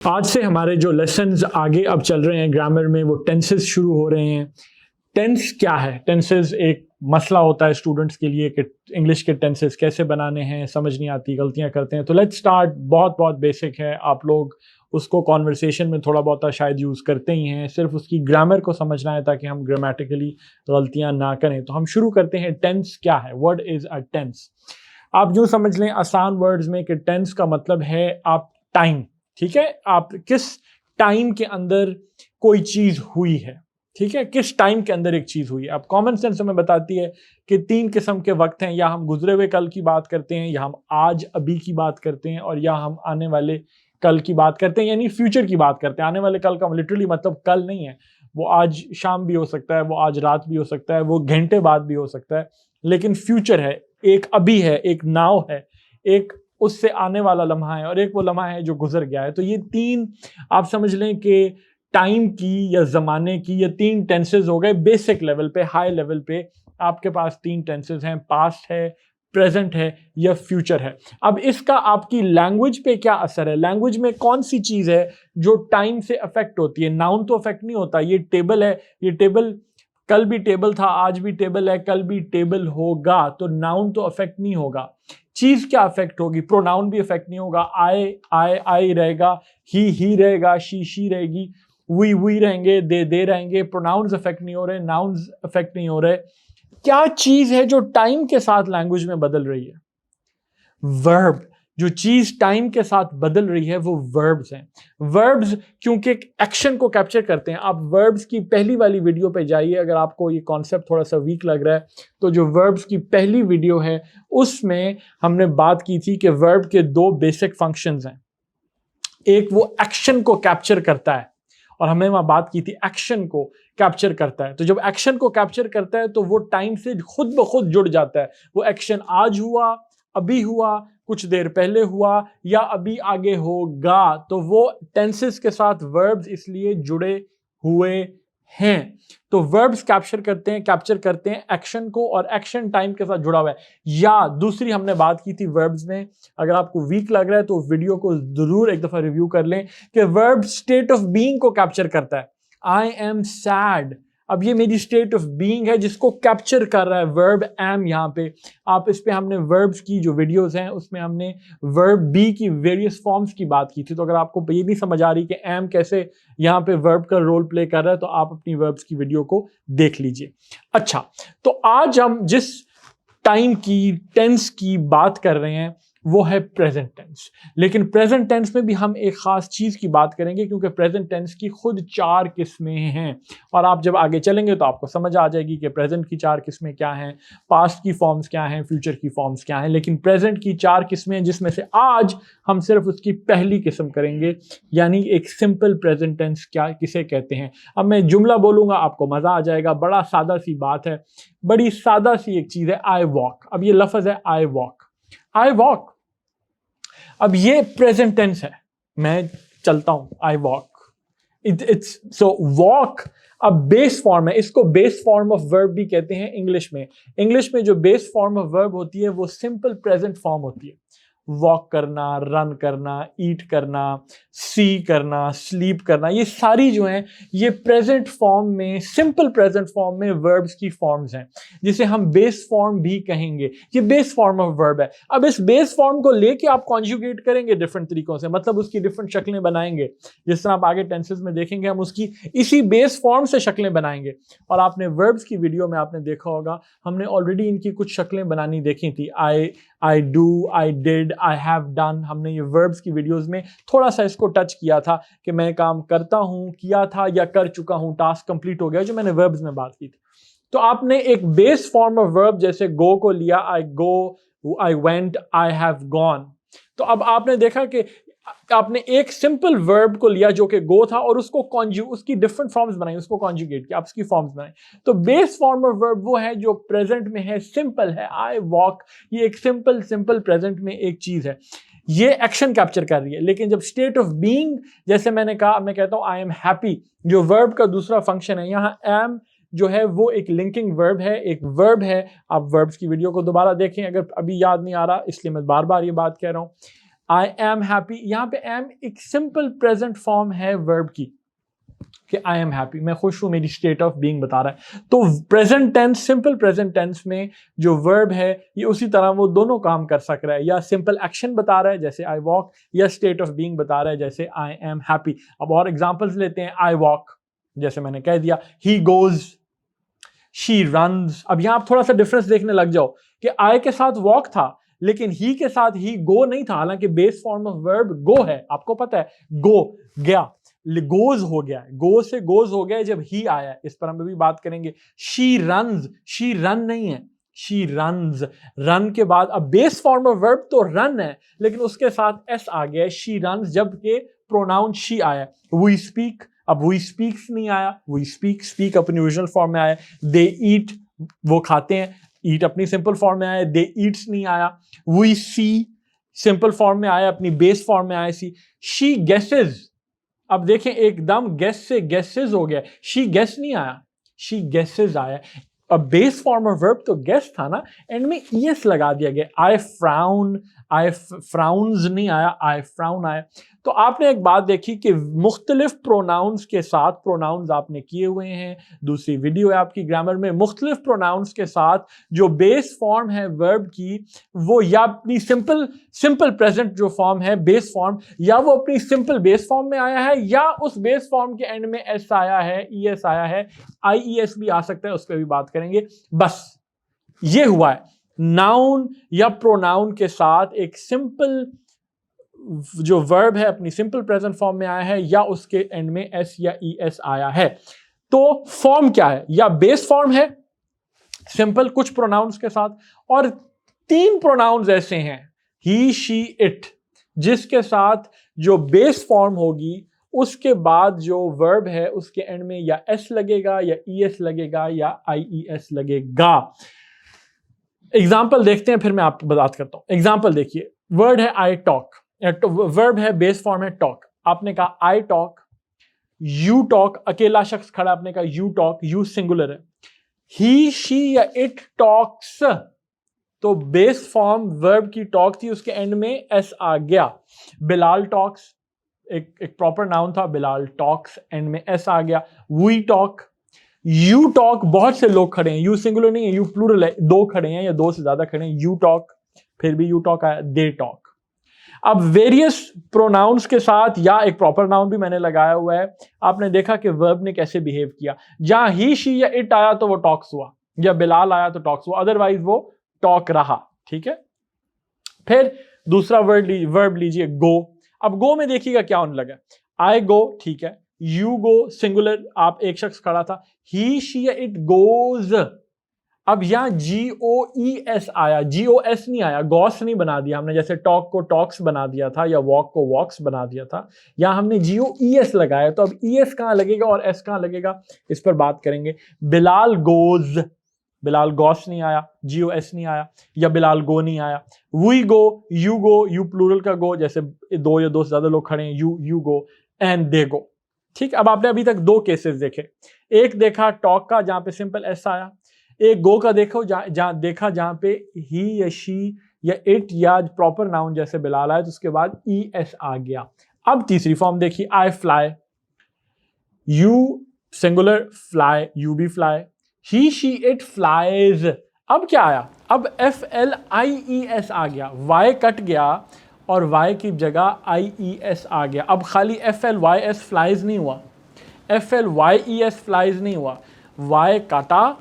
आज से हमारे जो लेसन्स आगे अब चल रहे हैं ग्रामर में वो टेंसेस शुरू हो रहे हैं। टेंस क्या है? टेंसेस एक मसला होता है स्टूडेंट्स के लिए कि इंग्लिश के टेंसेस कैसे बनाने हैं, समझ नहीं आती, गलतियां करते हैं। तो लेट्स स्टार्ट, बहुत बहुत बेसिक है, आप लोग उसको कॉन्वर्सेशन में थोड़ा बहुत शायद यूज़ करते ही हैं, सिर्फ उसकी ग्रामर को समझना है ताकि हम ग्रामेटिकली गलतियां ना करें। तो हम शुरू करते हैं। टेंस क्या है? What is a tense? आप यूँ समझ लें आसान वर्ड्स में कि टेंस का मतलब है आप टाइम, ठीक है, आप किस टाइम के अंदर कोई चीज हुई है, ठीक है, किस टाइम के अंदर एक चीज हुई है। अब कॉमन सेंस हमें बताती है कि 3 किस्म के वक्त हैं, या हम गुजरे हुए कल की बात करते हैं, या हम आज अभी की बात करते हैं, और या हम आने वाले कल की बात करते हैं, यानी फ्यूचर की बात करते हैं। आने वाले कल का लिटरली मतलब कल नहीं है, वो आज शाम भी हो सकता है, वो आज रात भी हो सकता है, वो घंटे बाद भी हो सकता है, लेकिन फ्यूचर है, एक अभी है, एक नाउ है, एक उससे आने वाला लम्हा है, और एक वो लम्हा है जो गुजर गया है। तो ये 3 आप समझ लें कि टाइम की या ज़माने की ये 3 टेंसेज हो गए बेसिक लेवल पे, हाई लेवल पे आपके पास 3 टेंसेज हैं, पास्ट है, प्रेजेंट है या फ्यूचर है। अब इसका आपकी लैंग्वेज पे क्या असर है? लैंग्वेज में कौन सी चीज़ है जो टाइम से अफेक्ट होती है? नाउन तो अफेक्ट नहीं होता, ये टेबल है, ये टेबल कल भी टेबल था, आज भी टेबल है, कल भी टेबल होगा, तो नाउन तो अफेक्ट नहीं होगा। चीज क्या अफेक्ट होगी? प्रोनाउन भी अफेक्ट नहीं होगा। आई रहेगा, ही रहेगा, शी रहेगी, वी रहेंगे, दे रहेंगे। प्रोनाउंस अफेक्ट नहीं हो रहे, नाउन्स अफेक्ट नहीं हो रहे। क्या चीज है जो टाइम के साथ लैंग्वेज में बदल रही है? वर्ब। जो चीज टाइम के साथ बदल रही है वो वर्ब्स हैं। वर्ब्स क्योंकि एक एक्शन को कैप्चर करते हैं। आप वर्ब्स की पहली वाली वीडियो पे जाइए, अगर आपको ये कॉन्सेप्ट थोड़ा सा वीक लग रहा है तो जो वर्ब्स की पहली वीडियो है उसमें हमने बात की थी कि वर्ब के 2 बेसिक फंक्शंस हैं। एक वो एक्शन को कैप्चर करता है, और हमने वहां बात की थी एक्शन को कैप्चर करता है। तो जब एक्शन को कैप्चर करता है तो वो टाइम से खुद ब खुद जुड़ जाता है। वो एक्शन आज हुआ, अभी हुआ, कुछ देर पहले हुआ, या अभी आगे होगा, तो वो टेंसेस के साथ वर्ब्स इसलिए जुड़े हुए हैं। तो वर्ब्स कैप्चर करते हैं एक्शन को, और एक्शन टाइम के साथ जुड़ा हुआ है। या दूसरी हमने बात की थी वर्ब्स में, अगर आपको वीक लग रहा है तो वीडियो को जरूर एक दफा रिव्यू कर लें, कि वर्ब स्टेट ऑफ बीइंग को कैप्चर करता है। आई एम सैड, अब ये मेरी स्टेट ऑफ बीइंग है जिसको कैप्चर कर रहा है वर्ब एम। यहाँ पे आप इस पे हमने वर्ब्स की जो वीडियोस हैं उसमें हमने वर्ब बी की वेरियस फॉर्म्स की बात की थी। तो अगर आपको ये नहीं समझ आ रही कि एम कैसे यहाँ पे वर्ब का रोल प्ले कर रहा है तो आप अपनी वर्ब्स की वीडियो को देख लीजिए। अच्छा, तो आज हम जिस टाइम की, टेंस की बात कर रहे हैं वो है प्रेजेंट टेंस। लेकिन प्रेजेंट टेंस में भी हम एक खास चीज की बात करेंगे, क्योंकि प्रेजेंट टेंस की खुद 4 किस्में हैं, और आप जब आगे चलेंगे तो आपको समझ आ जाएगी कि प्रेजेंट की 4 किस्में क्या हैं, पास्ट की फॉर्म्स क्या हैं, फ्यूचर की फॉर्म्स क्या हैं। लेकिन प्रेजेंट की 4 किस्में हैं, जिसमें से आज हम सिर्फ उसकी पहली किस्म करेंगे, यानी एक सिंपल प्रेजेंट टेंस क्या किसे कहते हैं। अब मैं जुमला बोलूंगा, आपको मजा आ जाएगा। बड़ा सादा सी बात है, बड़ी सादा सी एक चीज है, आई वॉक। अब ये लफ्ज है आई वॉक, आई वॉक। अब ये प्रेजेंट टेंस है, मैं चलता हूं, I walk. It's so walk अब बेस फॉर्म है, इसको बेस फॉर्म ऑफ वर्ब भी कहते हैं इंग्लिश में। इंग्लिश में जो बेस फॉर्म ऑफ वर्ब होती है वो सिंपल प्रेजेंट फॉर्म होती है। वॉक करना, रन करना, ईट करना, सी करना, स्लीप करना, ये सारी जो हैं ये प्रेजेंट फॉर्म में, सिंपल प्रेजेंट फॉर्म में वर्ब्स की फॉर्म्स हैं, जिसे हम बेस फॉर्म भी कहेंगे। ये बेस फॉर्म ऑफ वर्ब है। अब इस बेस फॉर्म को लेके आप कॉन्जुगेट करेंगे डिफरेंट तरीकों से, मतलब उसकी डिफरेंट शक्लें बनाएंगे। जिस तरह आप आगे टेंसेस में देखेंगे हम उसकी इसी बेस फॉर्म से शक्लें बनाएंगे। और आपने वर्ब्स की वीडियो में आपने देखा होगा, हमने ऑलरेडी इनकी कुछ शक्लें बनानी देखी थी। I do, I did, I have done. हमने ये वर्ब्स की वीडियोस में थोड़ा सा इसको टच किया था कि मैं काम करता हूं, किया था या कर चुका हूं, टास्क कंप्लीट हो गया, जो मैंने वर्ब्स में बात की थी। तो आपने एक बेस फॉर्म ऑफ वर्ब जैसे गो को लिया, I go, I went, I have gone. तो अब आपने देखा कि आपने एक सिंपल वर्ब को लिया जो कि गो था, और उसको उसकी डिफरेंट फॉर्म्स बनाई, उसको कॉन्जुगेट किया, आप उसकी फॉर्म्स बनाई। तो बेस फॉर्म ऑफ वर्ब वो है जो प्रेजेंट में है, सिंपल है, आई वॉक। ये एक सिंपल प्रेजेंट में एक चीज है, ये एक्शन कैप्चर कर रही है। लेकिन जब स्टेट ऑफ बीइंग, जैसे मैंने कहा, मैं कहता हूं आई एम हैप्पी, जो वर्ब का दूसरा फंक्शन है, यहां एम जो है वो एक लिंकिंग वर्ब है, एक वर्ब है। आप वर्ब्स की वीडियो को दोबारा देखें अगर अभी याद नहीं आ रहा, इसलिए मैं बार बार ये बात कह रहा हूं। आई एम हैप्पी, यहाँ पे एम एक सिंपल प्रेजेंट फॉर्म है वर्ब की कि आई एम हैप्पी, मैं खुश हूं, मेरी स्टेट ऑफ बीइंग बता रहा है। तो present tense, simple present tense में जो वर्ब है ये उसी तरह वो दोनों काम कर सक रहा है, या सिंपल एक्शन बता रहा है जैसे आई वॉक, या स्टेट ऑफ बीइंग बता रहा है जैसे आई एम हैप्पी। अब और एग्जांपल्स लेते हैं। आई वॉक, जैसे मैंने कह दिया, ही गोज, शी रन्स। अब यहां आप थोड़ा सा डिफरेंस देखने लग जाओ कि आई के साथ वॉक था लेकिन ही के साथ ही गो नहीं था, हालांकि बेस फॉर्म ऑफ वर्ब गो है, आपको पता है, गो गया, गोज हो गया, गो से गोज हो गया जब ही आया, इस पर हम भी बात करेंगे। शी रन्स, शी रन नहीं है, शी रन्स, रन के बाद अब बेस फॉर्म ऑफ वर्ब तो रन है लेकिन उसके साथ एस आ गया, शी रन्स, जबकि प्रोनाउन शी आया। वी स्पीक, अब वी स्पीक्स नहीं आया, वी स्पीक, स्पीक अपनी ओरिजिनल फॉर्म में आया। दे ईट, वो खाते हैं, ईट अपनी सिंपल फॉर्म में आया। दे ईट्स नहीं आया। वी सी सिंपल फॉर्म में आया, अपनी बेस फॉर्म में आया सी। शी गेसेस, अब देखें एकदम गेस से गेसेस हो गया, शी गेस नहीं आया, शी गेसेस आया। अब बेस फॉर्म ऑफ वर्ब तो गेस था ना, एंड में ईएस लगा दिया गया। आई फ्राउन, आई फ्राउन्स नहीं आया, आई फ्राउन आया। तो आपने एक बात देखी कि मुख्तलिफ प्रोनाउंस के साथ, प्रोनाउंस आपने किए हुए हैं, दूसरी वीडियो है आपकी ग्रामर में, मुख्तलिफ प्रोनाउंस के साथ जो बेस फॉर्म है वर्ब की, वो या अपनी सिंपल प्रेजेंट जो फॉर्म है बेस फॉर्म, या वो अपनी सिंपल बेस फॉर्म में आया है, या उस बेस फॉर्म के एंड में एस आया है, ईएस आया है, आईईएस भी आ सकता है, उस पर भी बात करेंगे। बस ये हुआ है, नाउन या प्रोनाउन के साथ एक सिंपल जो वर्ब है अपनी सिंपल प्रेजेंट फॉर्म में आया है, या उसके एंड में एस या ई एस आया है। तो फॉर्म क्या है, या बेस फॉर्म है सिंपल कुछ प्रोनाउंस के साथ, और 3 प्रोनाउंस ऐसे हैं ही, शी, इट, जिसके साथ जो बेस फॉर्म होगी उसके बाद जो वर्ब है उसके एंड में या एस लगेगा, या ई एस लगेगा, या आई ई एस लगेगा। एग्जाम्पल देखते हैं, फिर मैं आपको बात करता हूं। एग्जाम्पल देखिए, वर्ड है आई टॉक, वर्ब है बेस फॉर्म है टॉक। आपने कहा आई टॉक, यू टॉक, अकेला शख्स खड़ा, आपने कहा यू टॉक, यू सिंगुलर है। ही, शी या इट टॉक्स, तो बेस फॉर्म वर्ब की टॉक थी, उसके एंड में एस आ गया। बिलाल टॉक्स, एक प्रॉपर नाउन था, बिलाल टॉक्स, एंड में एस आ गया। वी टॉक, यू टॉक, बहुत से लोग खड़े हैं, यू सिंगुलर नहीं है, यू प्लूरल है, 2 खड़े हैं या 2 से ज्यादा खड़े हैं, यू टॉक, फिर भी यू टॉक आया। They talk. अब वेरियस प्रोनाउंस के साथ या एक प्रॉपर नाउन भी मैंने लगाया हुआ है, आपने देखा कि वर्ब ने कैसे बिहेव किया। जहां ही, शी या इट आया तो वो टॉक्स हुआ, या बिलाल आया तो टॉक्स हुआ, अदरवाइज वो टॉक रहा। ठीक है, फिर दूसरा वर्ब लीजिए गो। अब गो में देखिएगा क्या होने लगा, आई गो, ठीक है, यू गो सिंगुलर, आप एक शख्स खड़ा था, ही, शी या इट गोज। अब यहां GOES आया, GOS नहीं आया, गॉस नहीं बना दिया हमने, जैसे टॉक को टॉक्स बना दिया था या वॉक को वॉक्स बना दिया था, यहां हमने GOES लगाया। तो अब ES कहां लगेगा और S कहां लगेगा, इस पर बात करेंगे। बिलाल गोज, बिलाल गॉस नहीं आया, GOS नहीं आया, या बिलाल गो नहीं आया। वी गो, यू प्लूरल का गो, जैसे 2 या 2 से ज्यादा लोग खड़े हैं, यू गो, एंड दे गो। ठीक, अब आपने अभी तक 2 केसेस देखे, एक देखा टॉक का जहां पे सिंपल एस आया, एक गो का देखो जहां पे ही या शी या इट या प्रॉपर नाउन जैसे बिलाल आया तो उसके बाद ES आ गया। अब तीसरी फॉर्म देखिए, I fly, you singular, fly, you भी fly, he, she, it flies. अब क्या आया, अब FLIES आ गया, Y कट गया और Y की जगह IES आ गया। अब खाली FLYS फ्लाइज नहीं हुआ, FLYES फ्लाइज नहीं हुआ, Y काटा,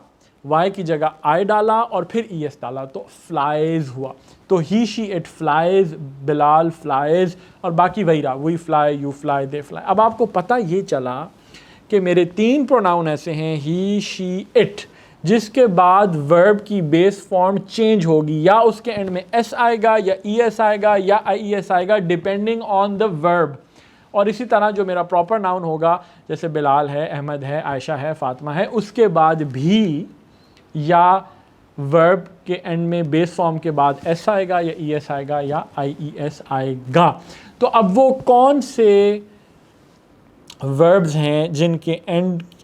Y की जगह I डाला और फिर ES डाला तो फ्लाइज हुआ। तो he, she, it flies, Bilal flies, और बाकी वही रहा, we fly, you fly, they fly. अब आपको पता ये चला कि मेरे 3 प्रोनाउन ऐसे हैं, ही, शी, इट, जिसके बाद वर्ब की बेस फॉर्म चेंज होगी, या उसके एंड में S आएगा, या ES आएगा, या IES आएगा, डिपेंडिंग ऑन द वर्ब। और इसी तरह जो मेरा प्रॉपर नाउन होगा, जैसे बिलाल है, अहमद है, आयशा है, फातिमा है, उसके बाद भी या वर्ब के एंड में बेस फॉर्म के बाद S आएगा, या ES आएगा, या IES आएगा। तो अब वो कौन से वर्ब्स हैं जिनके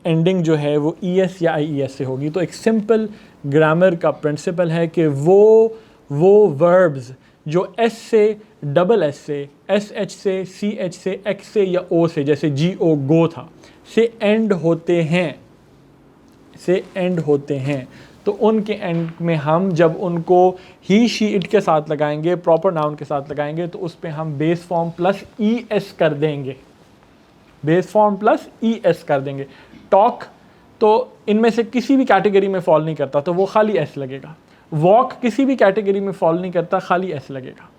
एंडिंग जो है वो ES या IES से होगी। तो एक सिंपल ग्रामर का प्रिंसिपल है कि वो वर्ब्स जो S से डबल एस से, एस एच से, सी एच से, एक्स से या ओ से, जैसे जी ओ गो था, से एंड होते हैं, से एंड होते हैं, तो उनके एंड में हम जब उनको ही शी इट के साथ लगाएंगे, प्रॉपर नाउन के साथ लगाएंगे, तो उस पे हम base form plus E S कर देंगे, base form plus E S कर देंगे। टॉक तो इनमें से किसी भी कैटेगरी में फॉल नहीं करता, तो वो खाली एस लगेगा। वॉक किसी भी कैटेगरी में फॉल नहीं करता, खाली एस लगेगा।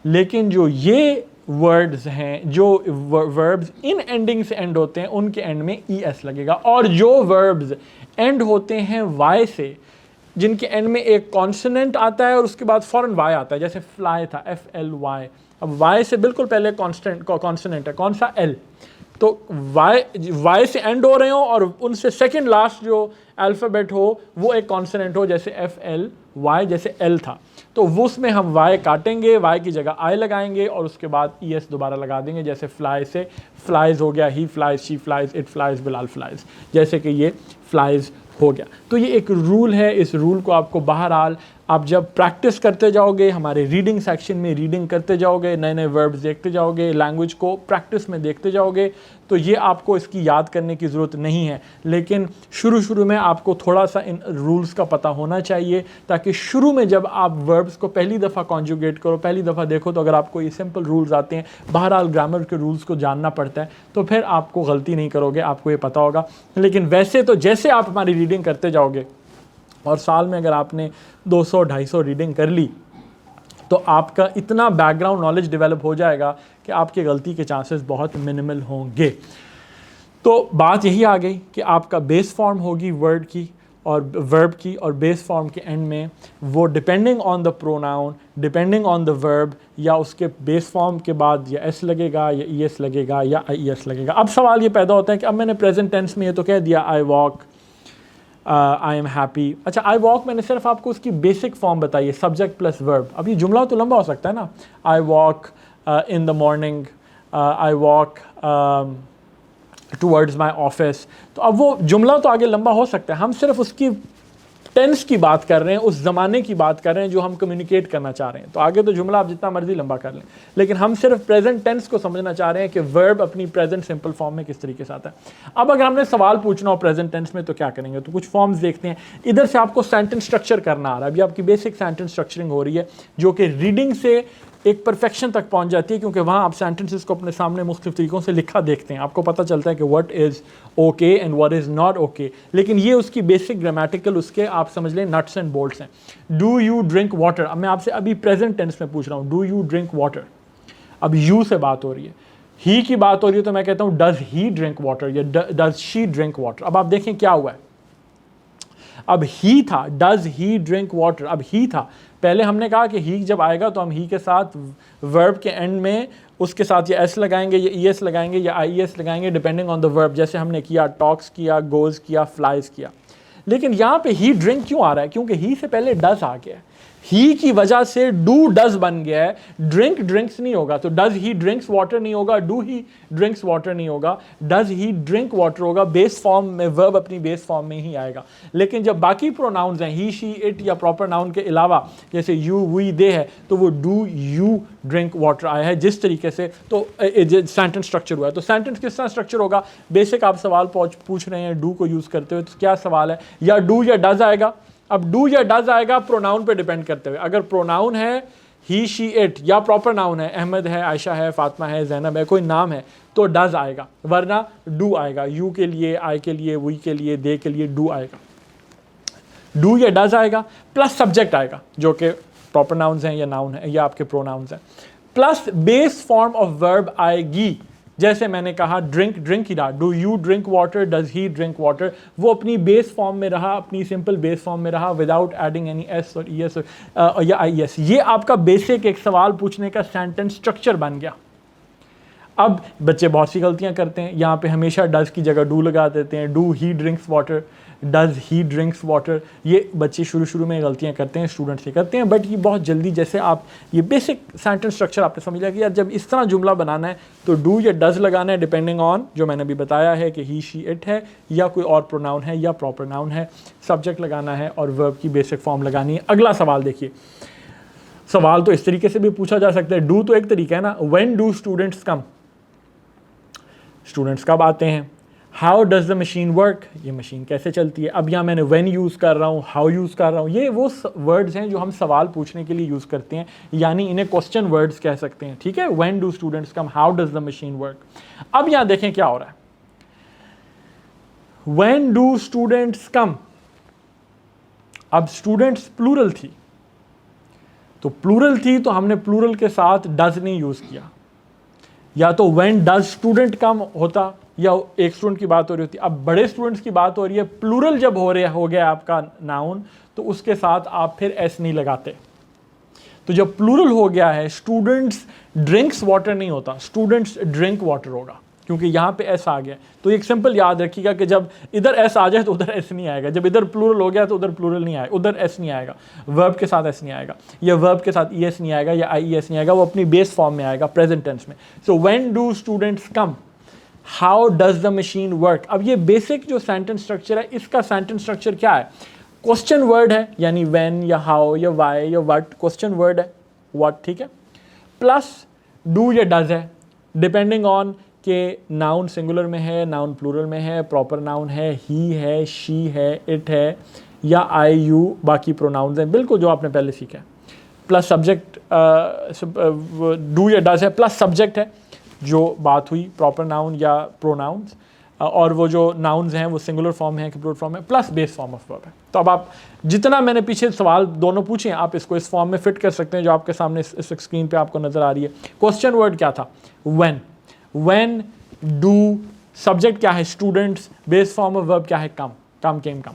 लेकिन जो ये वर्ड्स हैं, जो वर्ब्स इन एंडिंग से एंड होते हैं, उनके एंड में ई एस लगेगा। और जो वर्ब्स एंड होते हैं वाई से, जिनके एंड में एक कॉन्सोनेंट आता है और उसके बाद फौरन वाई आता है, जैसे फ्लाई था, एफ एल वाई, अब वाई से बिल्कुल पहले कॉन्सोनेंट है, कौन सा, एल, तो वाई से एंड हो रहे हो और उनसे सेकंड लास्ट जो अल्फ़ाबेट हो वो एक कॉन्सोनेंट हो, जैसे एफ एल वाई, जैसे एल था, तो वो उसमें हम वाई काटेंगे, वाई की जगह आई लगाएंगे और उसके बाद ई एस दोबारा लगा देंगे। जैसे फ्लाई से फ्लाइज हो गया, he flies, she flies, it flies, Bilal flies, जैसे कि ये फ्लाइज हो गया। तो ये एक रूल है, इस रूल को आपको बहरहाल आप जब प्रैक्टिस करते जाओगे, हमारे रीडिंग सेक्शन में रीडिंग करते जाओगे, नए नए वर्ब्स देखते जाओगे, लैंग्वेज को प्रैक्टिस में देखते जाओगे, तो ये आपको इसकी याद करने की ज़रूरत नहीं है। लेकिन शुरू में आपको थोड़ा सा इन रूल्स का पता होना चाहिए, ताकि शुरू में जब आप वर्ब्स को पहली दफ़ा कॉन्जुगेट करो, पहली दफ़ा देखो, तो अगर आपको ये सिंपल रूल्स आते हैं, बहरहाल ग्रामर के रूल्स को जानना पड़ता है, तो फिर आपको गलती नहीं करोगे, आपको ये पता होगा। लेकिन वैसे तो जैसे आप हमारी रीडिंग करते जाओगे और साल में अगर आपने 200-250 रीडिंग कर ली, तो आपका इतना बैकग्राउंड नॉलेज डेवलप हो जाएगा कि आपकी गलती के चांसेस बहुत मिनिमल होंगे। तो बात यही आ गई कि आपका बेस फॉर्म होगी वर्ड की और वर्ब की, और बेस फॉर्म के एंड में वो depending on the pronoun, depending on the verb, या उसके बेस फॉर्म के बाद या एस लगेगा या ई एस लगेगा या आई एस लगेगा। अब सवाल ये पैदा होता है कि अब मैंने प्रेजेंट टेंस में ये तो कह दिया, I walk, I am happy. अच्छा, आई वॉक मैंने सिर्फ आपको उसकी बेसिक फॉर्म बताई है, सब्जेक्ट प्लस वर्ब। अब ये जुमला तो लंबा हो सकता है ना, I walk in the morning, I walk towards my office, तो अब वो जुमला तो आगे लंबा हो सकता है, हम सिर्फ उसकी टेंस की बात कर रहे हैं, उस ज़माने की बात कर रहे हैं जो हम कम्युनिकेट करना चाह रहे हैं। तो आगे तो जुमला आप जितना मर्जी लंबा कर लें, लेकिन हम सिर्फ प्रेजेंट टेंस को समझना चाह रहे हैं कि वर्ब अपनी प्रेजेंट सिंपल फॉर्म में किस तरीके से आता है। अब अगर हमने सवाल पूछना हो प्रेजेंट टेंस में तो क्या करेंगे, तो कुछ फॉर्म्स देखते हैं। इधर से आपको सेंटेंस स्ट्रक्चर करना आ रहा है, अभी आपकी बेसिक सेंटेंस स्ट्रक्चरिंग हो रही है, जो कि रीडिंग से एक परफेक्शन तक पहुंच जाती है, क्योंकि वहाँ आप सेंटेंसेस को अपने सामने मुख्तलिफ तरीक़ों से लिखा देखते हैं, आपको पता चलता है कि what is okay and what is not okay. लेकिन ये उसकी बेसिक ग्रामेटिकल उसके आप समझ लें नट्स एंड बोल्ट्स हैं। डू यू ड्रिंक वाटर, अब मैं आपसे अभी प्रेजेंट टेंस में पूछ रहा हूँ, डू यू ड्रिंक वाटर, अब यू से बात हो रही है, ही की बात हो रही है, तो मैं कहता हूँ डज ही ड्रिंक वाटर या डज शी ड्रिंक वाटर। अब आप देखें क्या हुआ है, अब ही था, डज ही ड्रिंक वाटर, अब ही था, पहले हमने कहा कि ही जब आएगा तो हम ही के साथ वर्ब के एंड में उसके साथ या एस लगाएंगे या ई एस लगाएंगे या आई एस लगाएंगे, डिपेंडिंग ऑन द वर्ब, जैसे हमने किया, टॉक्स किया, गोज किया, फ्लाइज किया। लेकिन यहाँ पे ही ड्रिंक क्यों आ रहा है, क्योंकि ही से पहले डज आ गया है, ही की वजह से डू डज बन गया है, ड्रिंक ड्रिंक्स नहीं होगा, तो डज ही ड्रिंक्स वाटर नहीं होगा, डू ही ड्रिंक्स वाटर नहीं होगा, डज ही ड्रिंक वाटर होगा। बेस फॉर्म में वर्ब अपनी बेस फॉर्म में ही आएगा। लेकिन जब बाकी प्रोनाउंस हैं, ही शी इट या प्रॉपर नाउन के अलावा, जैसे यू वी दे है, तो वो डू यू ड्रिंक वाटर आया है जिस तरीके से, तो सेंटेंस स्ट्रक्चर हुआ है। तो सेंटेंस किस तरह स्ट्रक्चर होगा, बेसिक आप सवाल पूछ रहे हैं डू को यूज़ करते हुए, तो क्या सवाल है, या डू या डज आएगा। अब डू या डज आएगा प्रोनाउन पे डिपेंड करते हुए, अगर प्रोनाउन है ही शी इट, या प्रॉपर नाउन है अहमद है, आयशा है, फातिमा है, जैनब है, कोई नाम है, तो डज आएगा, वरना डू आएगा। यू के लिए, आई के लिए, वी के लिए, दे के लिए डू आएगा। डू या डज आएगा, प्लस सब्जेक्ट आएगा जो कि प्रॉपर नाउन्स हैं या नाउन है या आपके प्रोनाउंस हैं, plus base form of verb आएगी। जैसे मैंने कहा ड्रिंक, ड्रिंक ही रहा, do you drink water, does he drink water, वो अपनी बेस फॉर्म में रहा, अपनी सिंपल बेस फॉर्म में रहा, विदाउट एडिंग एनी एस और ई एस या आई एस। ये आपका बेसिक एक सवाल पूछने का सेंटेंस स्ट्रक्चर बन गया। अब बच्चे बहुत सी गलतियां करते हैं, यहाँ पे हमेशा डज की जगह डू लगा देते हैं, do he drinks water, does he drinks water, ये बच्चे शुरू में गलतियां करते हैं, स्टूडेंट्स ये करते हैं। बट ये बहुत जल्दी, जैसे आप ये बेसिक सेंटेंस स्ट्रक्चर आपने समझ लिया कि यार जब इस तरह जुमला बनाना है तो डू या डज लगाना है, डिपेंडिंग ऑन जो मैंने अभी बताया है कि ही शी इट है या कोई और प्रोनाउन है या प्रॉपर नाउन है, सब्जेक्ट लगाना है और वर्ब की बेसिक फॉर्म लगानी है। अगला सवाल देखिए, सवाल तो इस तरीके से भी पूछा जा सकता है, डू तो एक तरीका है ना, when do students come, students कब आते हैं। How does the machine work, ये मशीन कैसे चलती है। अब यहाँ मैंने व्हेन यूज़ कर रहा हूँ, हाउ यूज़ कर रहा हूँ, ये वो वर्ड्स हैं जो हम सवाल पूछने के लिए यूज़ करते हैं, यानी इन्हें क्वेश्चन वर्ड्स कह सकते हैं, ठीक है। When do students come, how does the machine work. अब यहाँ देखें क्या हो रहा है, व्हेन डू स्टूडेंट्स कम, अब स्टूडेंट्स प्लूरल थी, तो प्लूरल थी तो हमने प्लूरल के साथ डज नहीं यूज़ किया, या तो व्हेन डज स्टूडेंट कम होता, या एक स्टूडेंट की बात हो रही होती। अब बड़े स्टूडेंट्स की बात हो रही है, प्लूरल जब हो गया आपका नाउन, तो उसके साथ आप फिर एस नहीं लगाते। तो जब प्लूरल हो गया है, स्टूडेंट्स ड्रिंक्स वाटर नहीं होता, स्टूडेंट्स ड्रिंक वाटर होगा, क्योंकि यहाँ पे एस आ गया। तो एक सिंपल याद रखिएगा कि जब इधर एस आ जाए तो उधर एस नहीं आएगा, जब इधर प्लूरल हो गया तो उधर प्लूरल नहीं आएगा, उधर एस नहीं आएगा, वर्ब के साथ एस नहीं आएगा, या वर्ब के साथ ई एस नहीं आएगा, या आई एस नहीं आएगा, वो अपनी बेस फॉर्म में आएगा, प्रेजेंट टेंस में। So when do students come, how does the machine work. अब ये बेसिक जो सेंटेंस स्ट्रक्चर है, इसका सेंटेंस स्ट्रक्चर क्या है, क्वेश्चन वर्ड है, यानी व्हेन या हाउ या वाई या व्हाट, क्वेश्चन वर्ड है व्हाट, ठीक है, प्लस डू या डज है, डिपेंडिंग ऑन कि नाउन सिंगुलर में है, नाउन प्लूरल में है, प्रॉपर नाउन है, ही है, शी है, इट है, या आई यू बाकी प्रोनाउंस हैं, बिल्कुल जो आपने पहले सीखा है। प्लस सब्जेक्ट, डू या डज है, प्लस सब्जेक्ट है जो बात हुई, प्रॉपर नाउन या प्रोनाउंस, और वो जो नाउन्स हैं वो सिंगुलर फॉर्म है कि प्लूरल फॉर्म है, plus base form of verb है। तो अब आप जितना मैंने पीछे सवाल दोनों पूछे हैं, आप इसको इस फॉर्म में फिट कर सकते हैं जो आपके सामने इस स्क्रीन पे आपको नज़र आ रही है। क्वेश्चन वर्ड क्या था, व्हेन डू, सब्जेक्ट क्या है students, base form of verb क्या है कम, केम कम,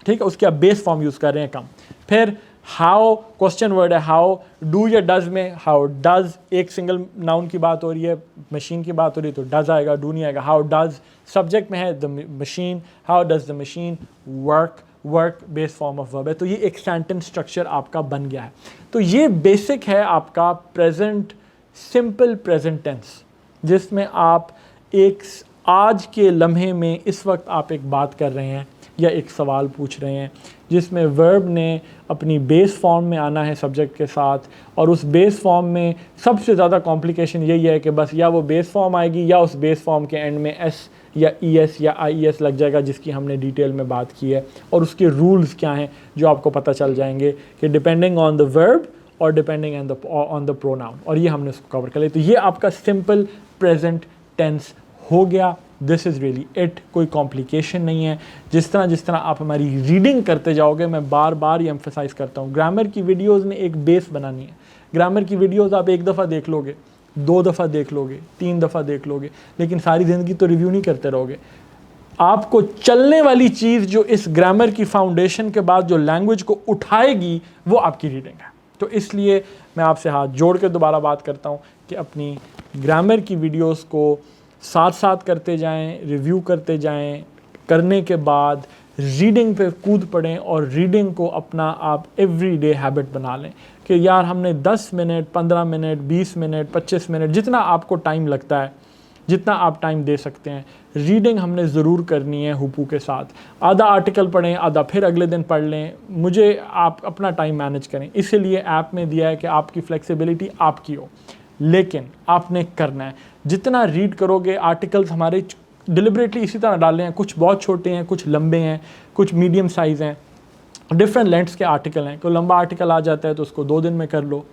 ठीक है, उसके आप बेस फॉर्म यूज़ कर रहे हैं कम। फिर हाउ, क्वेश्चन वर्ड है हाउ, डू या डज में हाउ डज, एक सिंगल नाउन की बात हो रही है, मशीन की बात हो रही है तो डज आएगा, डू नहीं आएगा। हाउ डज, सब्जेक्ट में है the machine, how does the machine work base form of verb है। तो ये एक सेंटेंस स्ट्रक्चर आपका बन गया है। तो ये बेसिक है आपका प्रेजेंट, सिंपल प्रेजेंट टेंस, जिसमें आप एक आज के लम्हे में इस वक्त आप एक बात कर रहे हैं या एक सवाल पूछ रहे हैं, जिसमें वर्ब ने अपनी बेस फॉर्म में आना है सब्जेक्ट के साथ, और उस बेस फॉर्म में सबसे ज़्यादा कॉम्प्लिकेशन यही है कि बस या वो बेस फॉर्म आएगी या उस बेस फॉर्म के एंड में एस या ई एस या आई एस लग जाएगा, जिसकी हमने डिटेल में बात की है, और उसके रूल्स क्या हैं जो आपको पता चल जाएंगे कि डिपेंडिंग ऑन द वर्ब और डिपेंडिंग ऑन द प्रोनाउन, और ये हमने उसको कवर कर लिया। तो ये आपका सिंपल प्रेजेंट टेंस हो गया। दिस इज़ रियली इट, कोई कॉम्प्लिकेशन नहीं है। जिस तरह आप हमारी रीडिंग करते जाओगे, मैं बार बार ये एम्फेसाइज़ करता हूँ, ग्रामर की वीडियोज़ ने एक बेस बनानी है। ग्रामर की वीडियोज़ आप एक दफ़ा देख लोगे, 2 दफ़ा देख लोगे, 3 दफ़ा देख लोगे, लेकिन सारी ज़िंदगी तो रिव्यू नहीं करते रहोगे। आपको चलने वाली चीज़ जो इस ग्रामर की फाउंडेशन के बाद जो लैंग्वेज को उठाएगी, वो आपकी रीडिंग है। तो इसलिए मैं आपसे हाथ जोड़ के दोबारा बात करता हूँ कि अपनी ग्रामर की वीडियोस को साथ साथ करते जाएं, रिव्यू करते जाएं, करने के बाद रीडिंग पे कूद पड़ें, और रीडिंग को अपना आप एवरीडे हैबिट बना लें कि यार हमने 10 मिनट, 15 मिनट, 20 मिनट, 25 मिनट, जितना आपको टाइम लगता है, जितना आप टाइम दे सकते हैं, रीडिंग हमने ज़रूर करनी है हुपू के साथ। आधा आर्टिकल पढ़ें, आधा फिर अगले दिन पढ़ लें, मुझे आप अपना टाइम मैनेज करें। इसीलिए ऐप में दिया है कि आपकी फ्लेक्सिबिलिटी आपकी हो, लेकिन आपने करना है। जितना रीड करोगे, आर्टिकल्स हमारे डिलिबरेटली इसी तरह डाले हैं, कुछ बहुत छोटे हैं, कुछ लंबे हैं, कुछ मीडियम साइज़ हैं, डिफरेंट लेंथ्स के आर्टिकल हैं। कोई लंबा आर्टिकल आ जाता है तो उसको 2 दिन में कर लो,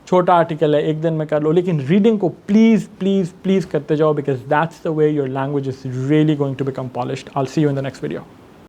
छोटा आर्टिकल है 1 दिन में कर लो, लेकिन रीडिंग को प्लीज़ प्लीज़ प्लीज़ करते जाओ, because that's the way your language is really going to become polished. I will see you in the next video.